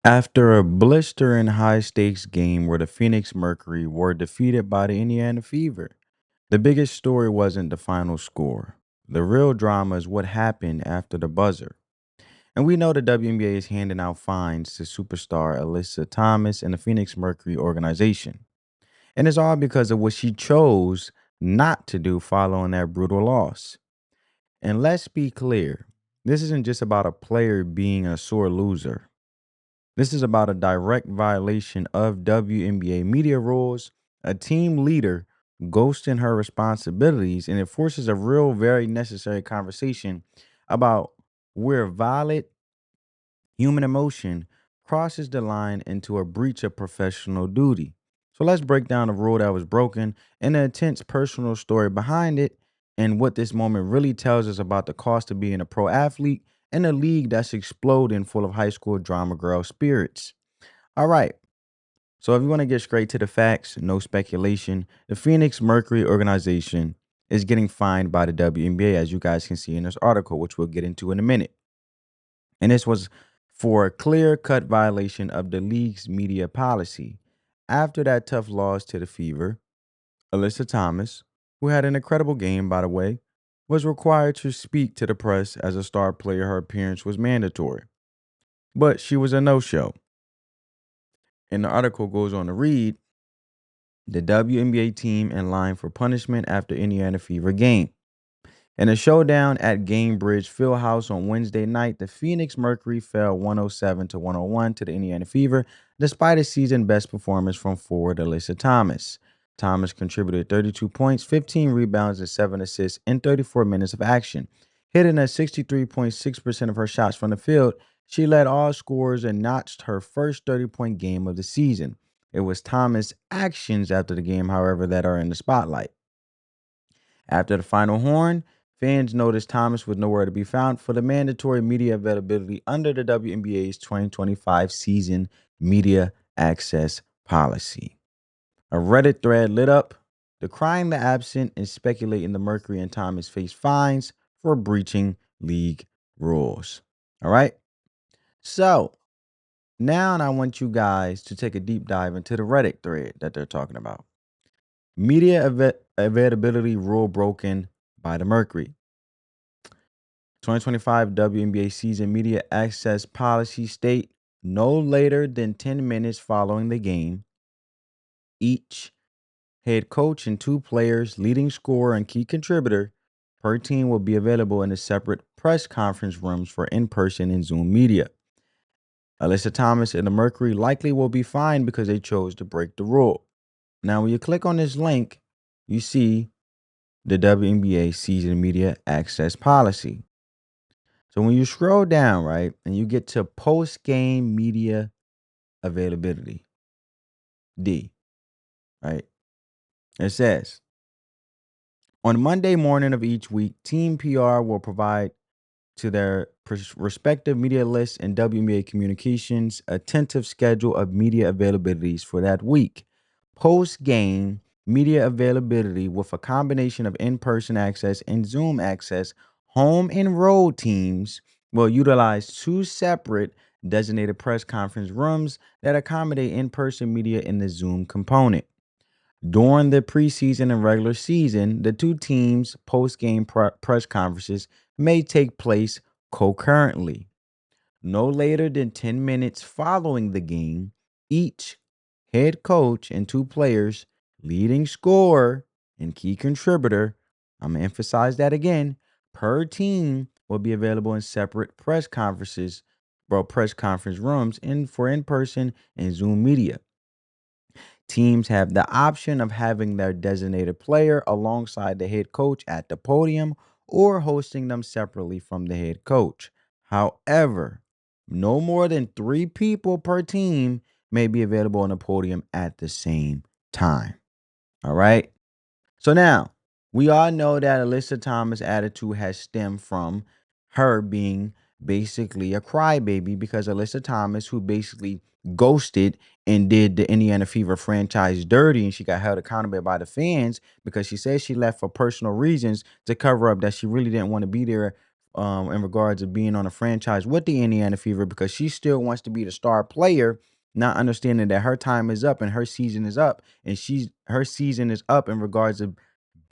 After a blistering high stakes game where the Phoenix Mercury were defeated by the Indiana Fever, the biggest story wasn't the final score. The real drama is what happened after the buzzer. And we know the WNBA is handing out fines to superstar Alyssa Thomas and the Phoenix Mercury organization. And it's all because of what she chose not to do following that brutal loss. And let's be clear, this isn't just about a player being a sore loser. This is about a direct violation of WNBA media rules, a team leader ghosting her responsibilities, and it forces a real, very necessary conversation about where valid human emotion crosses the line into a breach of professional duty. So let's break down the rule that was broken and the intense personal story behind it and what this moment really tells us about the cost of being a pro athlete in a league that's exploding full of high school drama girl spirits. All right. So if you want to get straight to the facts, no speculation, the Phoenix Mercury organization is getting fined by the WNBA, as you guys can see in this article, which we'll get into in a minute. And this was for a clear cut violation of the league's media policy. After that tough loss to the Fever, Alyssa Thomas, who had an incredible game, by the way, was required to speak to the press as a star player. Her appearance was mandatory, but she was a no show. And the article goes on to read the WNBA team in line for punishment after Indiana Fever game. In a showdown at Gamebridge Fieldhouse on Wednesday night, the Phoenix Mercury fell 107 to 101 to the Indiana Fever, despite a season best performance from forward Alyssa Thomas. Thomas contributed 32 points, 15 rebounds, and 7 assists in 34 minutes of action. Hitting at 63.6% of her shots from the field, she led all scorers and notched her first 30-point game of the season. It was Thomas' actions after the game, however, that are in the spotlight. After the final horn, fans noticed Thomas was nowhere to be found for the mandatory media availability under the WNBA's 2025 season media access policy. A Reddit thread lit up, decrying the absent and speculating the Mercury and Thomas face fines for breaching league rules. All right. So now I want you guys to take a deep dive into the Reddit thread that they're talking about. Media availability rule broken by the Mercury. 2025 WNBA season media access policy state no later than 10 minutes following the game, each head coach and two players, leading scorer and key contributor per team will be available in the separate press conference rooms for in-person and Zoom media. Alyssa Thomas and the Mercury likely will be fined because they chose to break the rule. Now, when you click on this link, you see the WNBA season media access policy. So when you scroll down, right, and you get to post-game media availability, D, right, it says, on Monday morning of each week, Team PR will provide to their respective media lists and WNBA communications a tentative schedule of media availabilities for that week. Post-game media availability with a combination of in-person access and Zoom access, home and road teams will utilize two separate designated press conference rooms that accommodate in-person media in the Zoom component. During the preseason and regular season, the two teams' post-game press conferences may take place concurrently. No later than 10 minutes following the game, each head coach and two players, leading scorer and key contributor, I'm going to emphasize that again, per team will be available in separate press conference rooms for in-person and Zoom media. Teams have the option of having their designated player alongside the head coach at the podium or hosting them separately from the head coach. However, no more than 3 people per team may be available on the podium at the same time. All right. So now we all know that Alyssa Thomas' attitude has stemmed from her being basically a crybaby because Alyssa Thomas, who basically ghosted and did the Indiana Fever franchise dirty, and she got held accountable by the fans because she said she left for personal reasons to cover up that she really didn't want to be there in regards to being on a franchise with the Indiana Fever because she still wants to be the star player, not understanding that her time is up and her season is up, and her season is up in regards to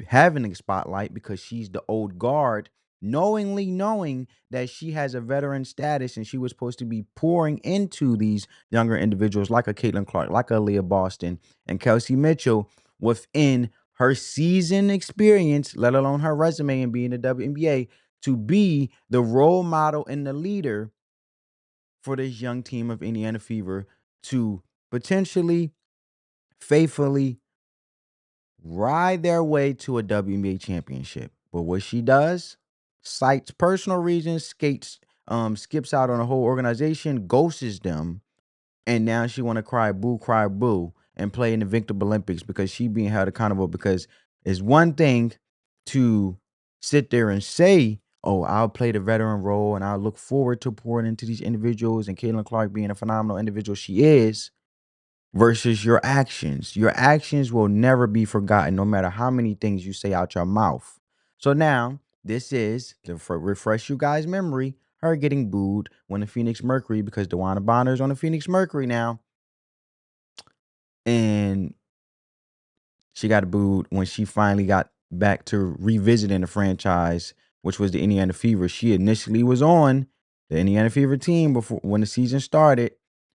having a spotlight because she's the old guard, knowingly knowing that she has a veteran status and she was supposed to be pouring into these younger individuals like a Caitlin Clark, like a Leah Boston, and Kelsey Mitchell within her season experience, let alone her resume and being the WNBA, to be the role model and the leader for this young team of Indiana Fever to potentially, faithfully ride their way to a WNBA championship. But what she does, cites personal reasons, skips out on the whole organization, ghosts them, and now she want to cry boo, and play in the Victor Olympics because she being held accountable. Because it's one thing to sit there and say, "Oh, I'll play the veteran role and I'll look forward to pouring into these individuals," and Caitlin Clark being a phenomenal individual she is, versus your actions. Your actions will never be forgotten, no matter how many things you say out your mouth. So now, this is to refresh you guys' memory. Her getting booed when the Phoenix Mercury, because DeWanna Bonner is on the Phoenix Mercury now, and she got booed when she finally got back to revisiting the franchise, which was the Indiana Fever. She initially was on the Indiana Fever team before when the season started,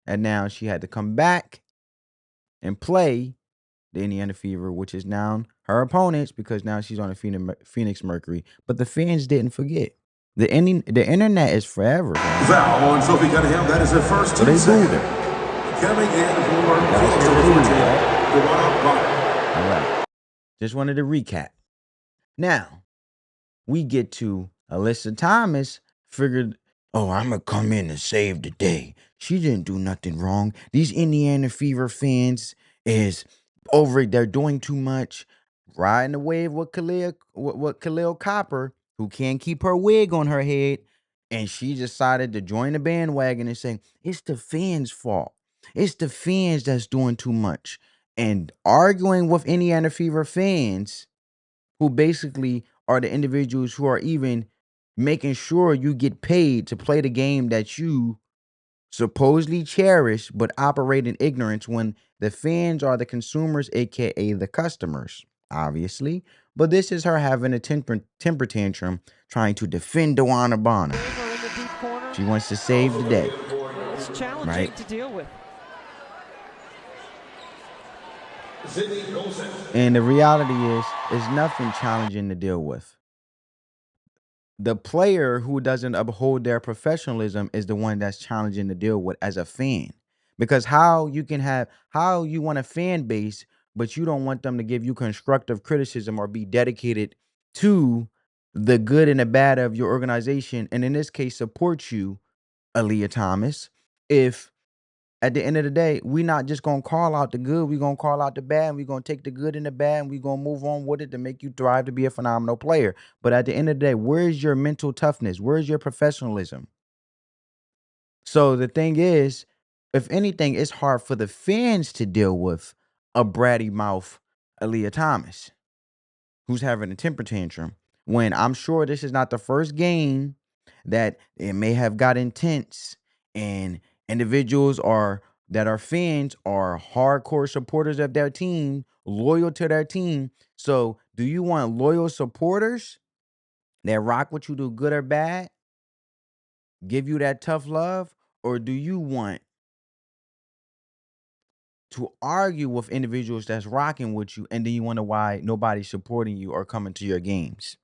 and now she had to come back and play the Indiana Fever, which is now her opponents because now she's on the Phoenix Mercury. But the fans didn't forget. The internet is forever, fam. Foul on Sophie Cunningham. That is her first So team they booed second. her. Coming in for That's Phoenix her number booed, 14, right? DeWanna Bonner. All right. Just wanted to recap. Now, we get to Alyssa Thomas figured, oh, I'm going to come in and save the day. She didn't do nothing wrong. These Indiana Fever fans is over it. They're doing too much. Riding the wave with Khalil Copper, who can't keep her wig on her head. And she decided to join the bandwagon and say, it's the fans' fault. It's the fans that's doing too much. And arguing with Indiana Fever fans who basically are the individuals who are even making sure you get paid to play the game that you supposedly cherish, but operate in ignorance when the fans are the consumers, aka the customers, obviously. But this is her having a temper tantrum, trying to defend DeWanna Bonner. She wants to save the day. It's challenging right? to deal with. And the reality is nothing challenging to deal with. The player who doesn't uphold their professionalism is the one that's challenging to deal with as a fan. Because how you want a fan base, but you don't want them to give you constructive criticism or be dedicated to the good and the bad of your organization, and in this case, support you, Aaliyah Thomas, if at the end of the day, we not just gonna call out the good, we gonna call out the bad, and we gonna take the good and the bad, and we gonna move on with it to make you thrive to be a phenomenal player. But at the end of the day, where's your mental toughness? Where's your professionalism? So the thing is, if anything, it's hard for the fans to deal with a bratty mouth Aaliyah Thomas, who's having a temper tantrum. When I'm sure this is not the first game that it may have got intense and individuals that are fans are hardcore supporters of their team, loyal to their team. So do you want loyal supporters that rock with you, do good or bad, give you that tough love? Or do you want to argue with individuals that's rocking with you and then you wonder why nobody's supporting you or coming to your games?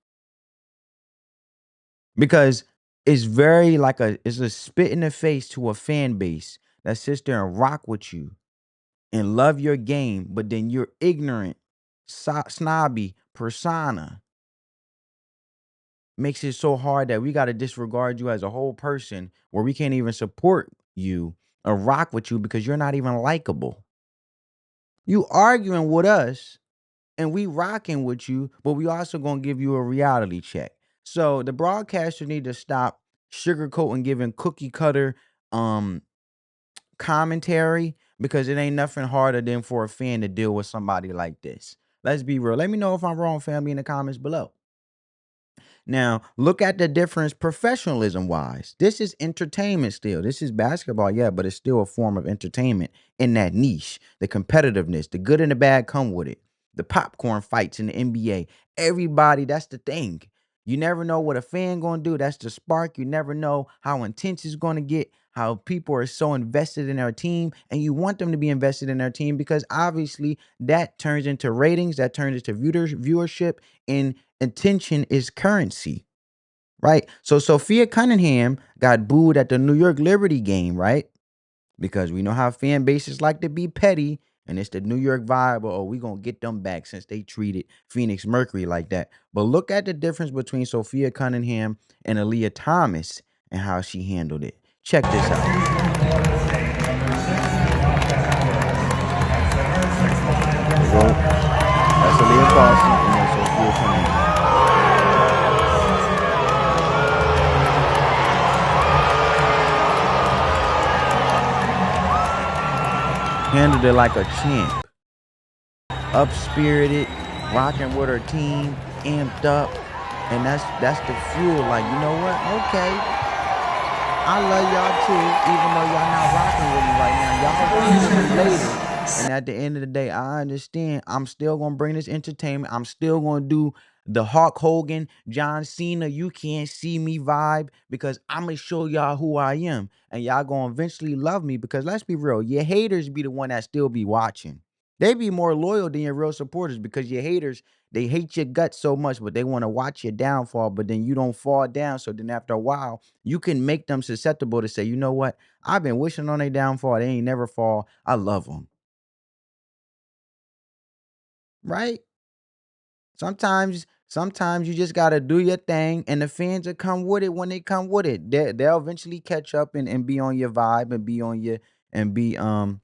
Because it's very it's a spit in the face to a fan base that sits there and rock with you and love your game, but then you're ignorant, snobby persona makes it so hard that we got to disregard you as a whole person, where we can't even support you or rock with you because you're not even likable. You arguing with us and we rocking with you, but we also gonna give you a reality check. So the broadcasters need to stop sugarcoating, giving cookie cutter commentary, because it ain't nothing harder than for a fan to deal with somebody like this. Let's be real. Let me know if I'm wrong, family, in the comments below. Now, look at the difference professionalism wise. This is entertainment still. This is basketball, yeah, but it's still a form of entertainment in that niche. The competitiveness, the good and the bad come with it. The popcorn fights in the NBA. Everybody, that's the thing. You never know what a fan going to do. That's the spark. You never know how intense it's going to get, how people are so invested in their team, and you want them to be invested in their team because obviously that turns into ratings, that turns into viewership, and attention is currency, right? So Sophia Cunningham got booed at the New York Liberty game, right? Because we know how fan bases like to be petty, and it's the New York vibe. Oh, we gonna get them back since they treated Phoenix Mercury like that. But look at the difference between Sophia Cunningham and Aaliyah Thomas and how she handled it. Check this out. There you go. That's Aaliyah Thomas and then Sophia Cunningham. Handled it like a champ. Up spirited, rocking with her team, amped up. And that's the fuel. Like, you know what? Okay. I love y'all too, even though y'all not rocking with me right now. Y'all rocking with me later. And at the end of the day, I understand. I'm still gonna bring this entertainment. I'm still gonna do the Hulk Hogan, John Cena, you can't see me vibe because I'm gonna show y'all who I am. And y'all gonna eventually love me because let's be real, your haters be the one that still be watching. They be more loyal than your real supporters because your haters, they hate your guts so much, but they want to watch your downfall, but then you don't fall down. So then after a while, you can make them susceptible to say, you know what? I've been wishing on their downfall. They ain't never fall. I love them. Right? Sometimes you just gotta do your thing and the fans will come with it when they come with it. They'll eventually catch up and be on your vibe and be on your and be on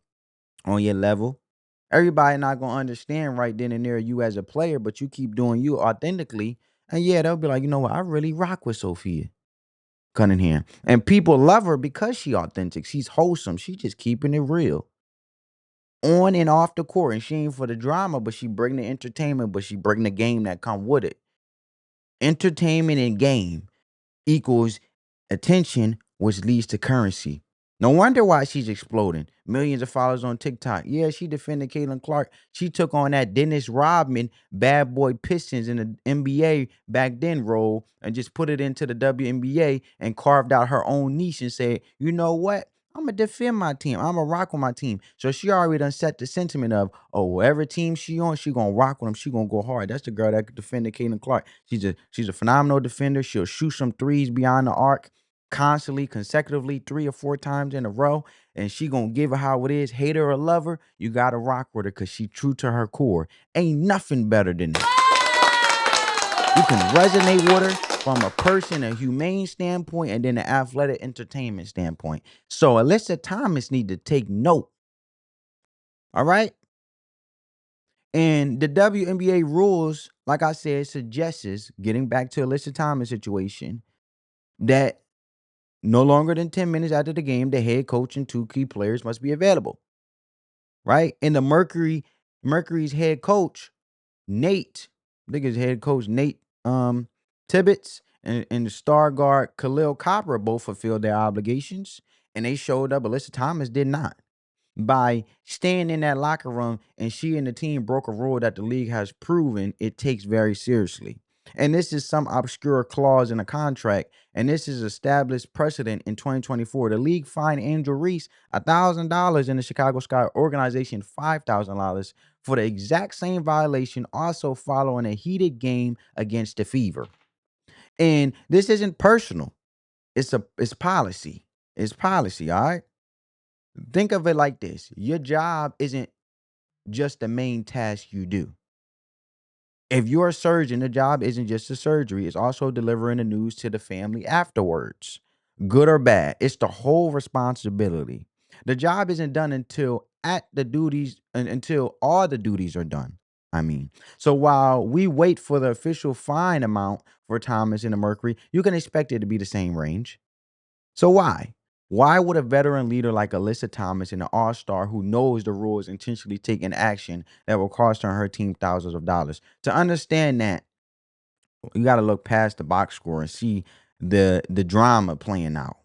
your level. Everybody not gonna understand right then and there you as a player, but you keep doing you authentically. And yeah, they'll be like, you know what, I really rock with Sophia Cunningham. And people love her because she authentic. She's wholesome. She just keeping it real. On and off the court. And she ain't for the drama, but she bring the entertainment, but she bring the game that come with it. Entertainment and game equals attention, which leads to currency. No wonder why she's exploding. Millions of followers on TikTok. Yeah, she defended Caitlin Clark. She took on that Dennis Rodman bad boy Pistons in the NBA back then role and just put it into the WNBA and carved out her own niche and said, you know what? I'm gonna defend my team. I'm gonna rock with my team. So she already done set the sentiment of, oh, whatever team she on, she gonna rock with them. She gonna go hard. That's the girl that defended Caitlin Clark. She's a phenomenal defender. She'll shoot some threes beyond the arc constantly, consecutively, 3 or 4 times in a row. And she gonna give her how it is. Hate her or love her, you gotta rock with her because she true to her core. Ain't nothing better than that. You can resonate with her from a person, a humane standpoint, and then an athletic entertainment standpoint. So Alyssa Thomas need to take note. All right. And the WNBA rules, like I said, suggests, getting back to Alyssa Thomas situation, that no longer than 10 minutes after the game, the head coach and 2 key players must be available. Right? And the Mercury's head coach, Nate, I think his head coach, Nate Tibbetts, and the star guard Khalil Copper both fulfilled their obligations. And they showed up. Alyssa Thomas did not. By staying in that locker room, and she and the team broke a rule that the league has proven it takes very seriously. And this is some obscure clause in a contract, and this is established precedent in 2024. The league fined Angel Reese $1,000 and the Chicago Sky organization $5,000 for the exact same violation, also following a heated game against the Fever. And this isn't personal. It's policy. It's policy, all right? Think of it like this. Your job isn't just the main task you do. If you're a surgeon, the job isn't just the surgery, it's also delivering the news to the family afterwards. Good or bad, it's the whole responsibility. The job isn't done until all the duties are done. I mean, so while we wait for the official fine amount for Thomas and the Mercury, you can expect it to be the same range. So why? Why would a veteran leader like Alyssa Thomas and an all-star who knows the rules intentionally take an action that will cost her and her team thousands of dollars? To understand that, You got to look past the box score and see the drama playing out.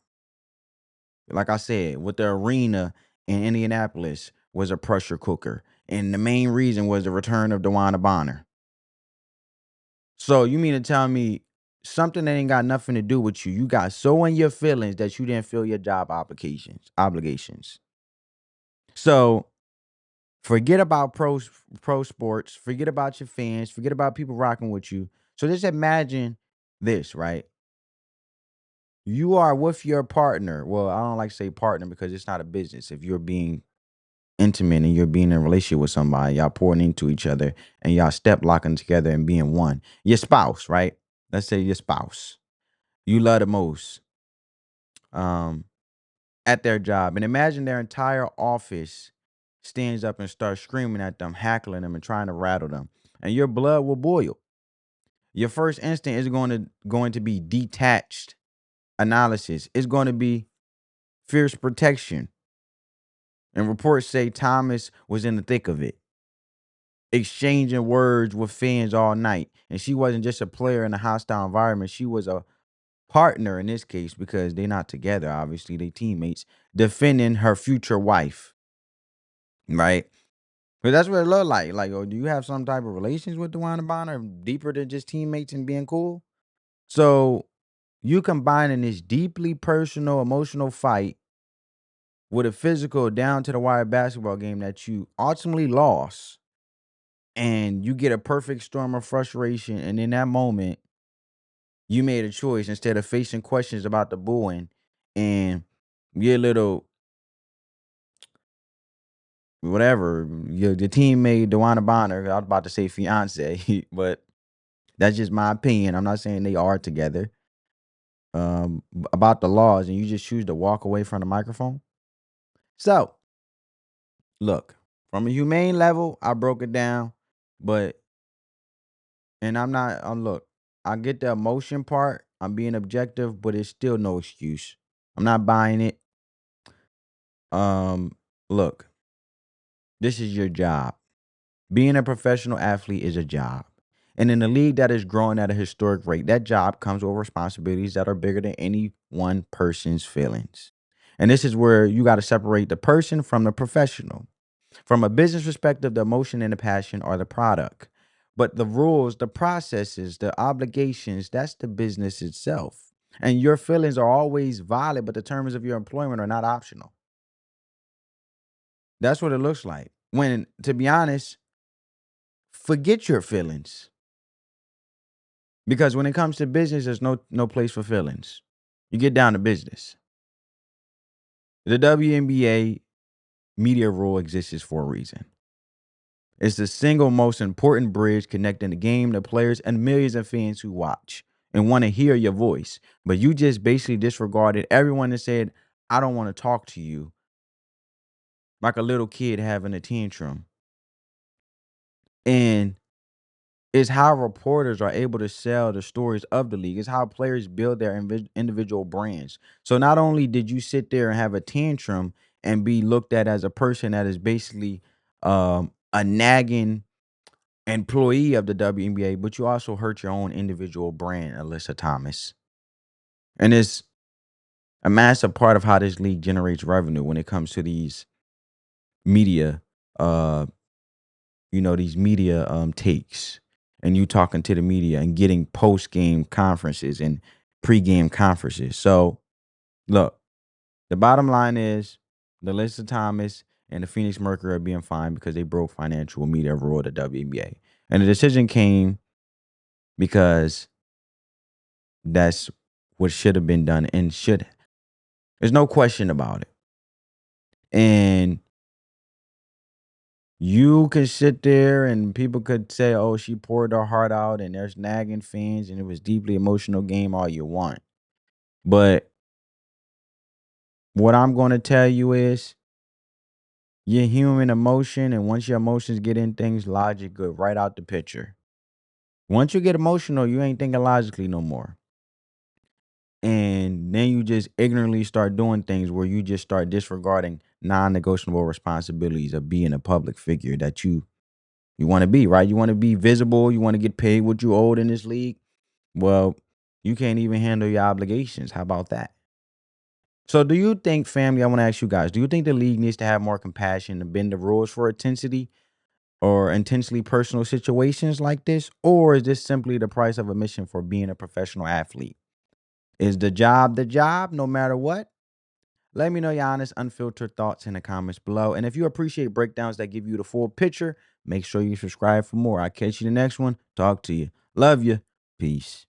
Like I said, with the arena in Indianapolis was a pressure cooker, and the main reason was the return of DeWanna Bonner. So you mean to tell me something that ain't got nothing to do with you? You got so in your feelings that you didn't feel your job obligations. So forget about pro sports, forget about your fans, forget about people rocking with you. So just imagine this, right? You are with your partner. Well, I don't like to say partner because it's not a business. If you're being intimate and you're being in a relationship with somebody, y'all pouring into each other and y'all step locking together and being one. Your spouse, right? Let's say your spouse. You love the most. Um, at their job. And imagine their entire office stands up and starts screaming at them, hackling them, and trying to rattle them. And your blood will boil. Your first instinct is going to be detached analysis. It's going to be fierce protection. And reports say Thomas was in the thick of it, exchanging words with fans all night. And she wasn't just a player in a hostile environment. She was a partner in this case because they're not together. Obviously, they teammates defending her future wife, right? But that's what it looked like. Like, oh, do you have some type of relations with DeWanna Bonner deeper than just teammates and being cool? So you combining this deeply personal, emotional fight with a physical down to the wire basketball game that you ultimately lost, and you get a perfect storm of frustration, and in that moment, you made a choice instead of facing questions about the booing and your little whatever, your teammate DeWanna Bonner. I was about to say fiance, but that's just my opinion. I'm not saying they are together. About the laws, and you just choose to walk away from the microphone. So, look, from a humane level, I broke it down, but and I'm not. Look, I get the emotion part. I'm being objective, but it's still no excuse. I'm not buying it. Um, Look, this is your job. Being a professional athlete is a job. And in a league that is growing at a historic rate, that job comes with responsibilities that are bigger than any one person's feelings. And this is where you got to separate the person from the professional. From a business perspective, the emotion and the passion are the product. But the rules, the processes, the obligations, that's the business itself. And your feelings are always valid, but the terms of your employment are not optional. That's what it looks like. When, to be honest, forget your feelings. Because when it comes to business, there's no place for feelings. You get down to business. The WNBA media rule exists for a reason. It's the single most important bridge connecting the game, the players, and millions of fans who watch and want to hear your voice. But you just basically disregarded everyone that said, I don't want to talk to you, like a little kid having a tantrum. And it's how reporters are able to sell the stories of the league. It's how players build their individual brands. So not only did you sit there and have a tantrum and be looked at as a person that is basically a nagging employee of the WNBA, but you also hurt your own individual brand, Alyssa Thomas. And it's a massive part of how this league generates revenue when it comes to these media, uh, these media takes, and you talking to the media and getting post game conferences and pre-game conferences. So look, the bottom line is the Alyssa Thomas and the Phoenix Mercury are being fined because they broke financial media rule of the WNBA. And the decision came because that's what should have been done and should. There's no question about it. And you could sit there and people could say, oh, she poured her heart out and there's nagging fans and it was deeply emotional game all you want. But what I'm going to tell you is you're human emotion. And once your emotions get in things, logic go right out the picture. Once you get emotional, you ain't thinking logically no more. And then you just ignorantly start doing things where you just start disregarding non-negotiable responsibilities of being a public figure that you want to be, right? You want to be visible. You want to get paid what you owed in this league. Well, you can't even handle your obligations. How about that? So, do you think, family, I want to ask you guys, do you think the league needs to have more compassion to bend the rules for intensity or intensely personal situations like this? Or is this simply the price of admission for being a professional athlete? Is the job, no matter what? Let me know your honest, unfiltered thoughts in the comments below. And if you appreciate breakdowns that give you the full picture, make sure you subscribe for more. I'll catch you in the next one. Talk to you. Love you. Peace.